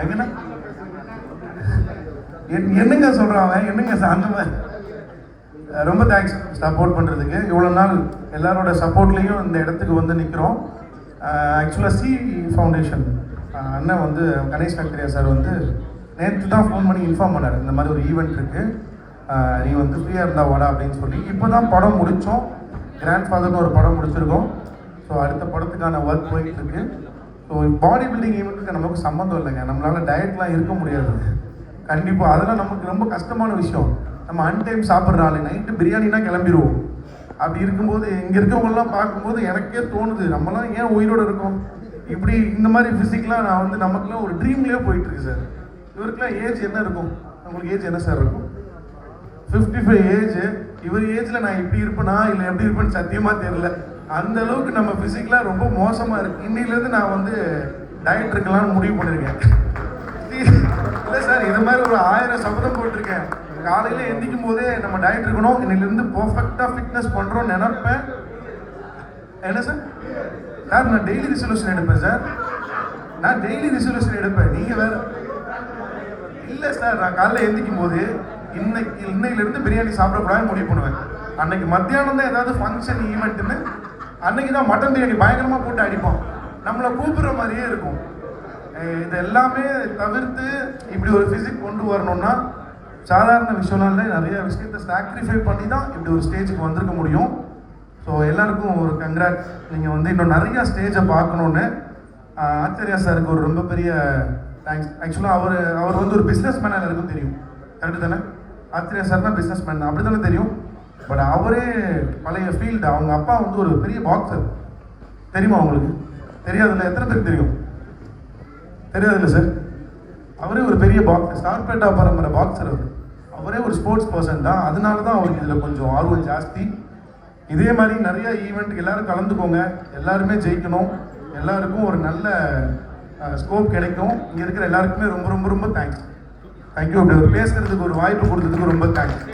எங்கன்னா என்னங்க சொல்றாங்க, என்னங்க அந்த மாதிரி. ரொம்ப தேங்க்ஸ் சப்போர்ட் பண்ணுறதுக்கு. இவ்வளோ நாள் எல்லாரோட சப்போர்ட்லேயும் இந்த இடத்துக்கு வந்து நிற்கிறோம். ஆக்சுவலாக சி ஃபவுண்டேஷன் அண்ணன் வந்து கணேஷ் கக்கரியா சார் வந்து நேற்று தான் ஃபோன் பண்ணி இன்ஃபார்ம் பண்ணார், இந்த மாதிரி ஒரு ஈவெண்ட் இருக்குது, நீ வந்து ஃப்ரீயாக இருந்தால் வாடா அப்படின்னு சொல்லி. இப்போ தான் படம் முடித்தோம், கிராண்ட் ஃபாதர்னு ஒரு படம் முடிச்சிருக்கோம். ஸோ அடுத்த படத்துக்கான ஒர்க் போயிட்டு இருக்கு. ஸோ பாடி பில்டிங் ஈவெண்ட்டுக்கு நமக்கு சம்மந்தம் இல்லைங்க, நம்மளால் டயட்லாம் இருக்க முடியாது கண்டிப்பாக. அதெல்லாம் நமக்கு ரொம்ப கஷ்டமான விஷயம். நம்ம அன்டைம் சாப்பிட்றாள், நைட்டு பிரியாணினா கிளம்பிடுவோம். அப்படி இருக்கும்போது இங்கே இருக்கவங்கெல்லாம் பார்க்கும்போது எனக்கே தோணுது, நம்மளாம் ஏன் உயிரோடு இருக்கோம் இப்படி. இந்த மாதிரி ஃபிசிக்லாம் நான் வந்து நமக்குலாம் ஒரு ட்ரீம்லேயே போயிட்டுருக்கு சார். இவருக்குலாம் ஏஜ் என்ன இருக்கும், உங்களுக்கு ஏஜ் என்ன சார் இருக்கும்? 55 ஏஜ். இவர் ஏஜில் நான் இப்படி இருப்பேனா இல்லை எப்படி இருப்பேன்னு சத்தியமாக தெரியல. அந்த அளவுக்கு நம்ம ஃபிசிக்லாம் ரொம்ப மோசமாக இருக்குது. இன்னிலேருந்து நான் வந்து டயட் இருக்கலாம்னு முடிவு பண்ணியிருக்கேன். இல்லை சார், இது மாதிரி ஒரு 1000 சபதம் போட்டிருக்கேன். காலையில் எந்திக்கும் போதே நம்ம டயட் இருக்கணும், இன்னிலேருந்து பர்ஃபெக்டாக ஃபிட்னஸ் பண்ணுறோம்னு நினைப்பேன். என்ன சார்? சார் நான் டெய்லி ரிசல்யூஷன் எடுப்பேன் சார், நான் டெய்லி ரிசல்யூஷன் எடுப்பேன். நீங்கள் வேறு இல்லை சார், நான் காலையில் எந்திக்கும் போது இன்னையிலேருந்து பிரியாணி சாப்பிடக்கூடாதுன்னு முடிவு பண்ணுவேன். அன்னைக்கு மத்தியானம் தான் ஏதாவது ஃபங்க்ஷன் ஈவெண்ட்டுன்னு அன்னைக்கு தான் மட்டன் பிரியாணி பயங்கரமாக போட்டு அடிப்போம், நம்மளை கூப்பிடுற மாதிரியே இருக்கும். இது எல்லாமே தவிர்த்து இப்படி ஒரு ஃபிசிக் கொண்டு வரணும்னா சாதாரண விஷயம்லாம் இல்லை, நிறைய விஷயத்தை சாக்ரிஃபை பண்ணி தான் இப்படி ஒரு ஸ்டேஜுக்கு வந்திருக்க முடியும். ஸோ எல்லாருக்கும் ஒரு கங்க்ராட். நீங்கள் வந்து இன்னும் நிறையா ஸ்டேஜை பார்க்கணுன்னு ஆச்சாரியா சாருக்கு ஒரு ரொம்ப பெரிய தேங்க்ஸ். ஆக்சுவலாக அவர் வந்து ஒரு பிஸ்னஸ் மேனாக எல்லாருக்கும் தெரியும், கரெக்டு தானே? ஆச்சாரியா சார்னா பிஸ்னஸ் மேன் அப்படி தானே தெரியும். பட் அவரே பழைய ஃபீல்டு, அவங்க அப்பா வந்து ஒரு பெரிய பாக்ஸர், தெரியுமா உங்களுக்கு? தெரியாதுல்ல, எத்தனை பேருக்கு தெரியும்? தெரியாதுல்ல சார். அவரே ஒரு பெரிய பாக்ஸர், ஸ்டார்பேட்டா பரம்பரை பாக்ஸர். அவரே ஒரு ஸ்போர்ட்ஸ் பர்சன் தான், அதனால தான் அவருக்கு இதில் கொஞ்சம் ஆர்வம் ஜாஸ்தி. இதே மாதிரி நிறைய ஈவெண்ட்டுக்கு எல்லோரும் கலந்துக்கோங்க, எல்லாருமே ஜெயிக்கணும், எல்லாருக்கும் ஒரு நல்ல ஸ்கோப் கிடைக்கும். இங்கே இருக்கிற எல்லாருக்குமே ரொம்ப ரொம்ப ரொம்ப தேங்க்ஸ். தேங்க்யூ. அப்படி ஒரு பேசுகிறதுக்கு ஒரு வாய்ப்பு கொடுத்ததுக்கு ரொம்ப தேங்க்ஸ்.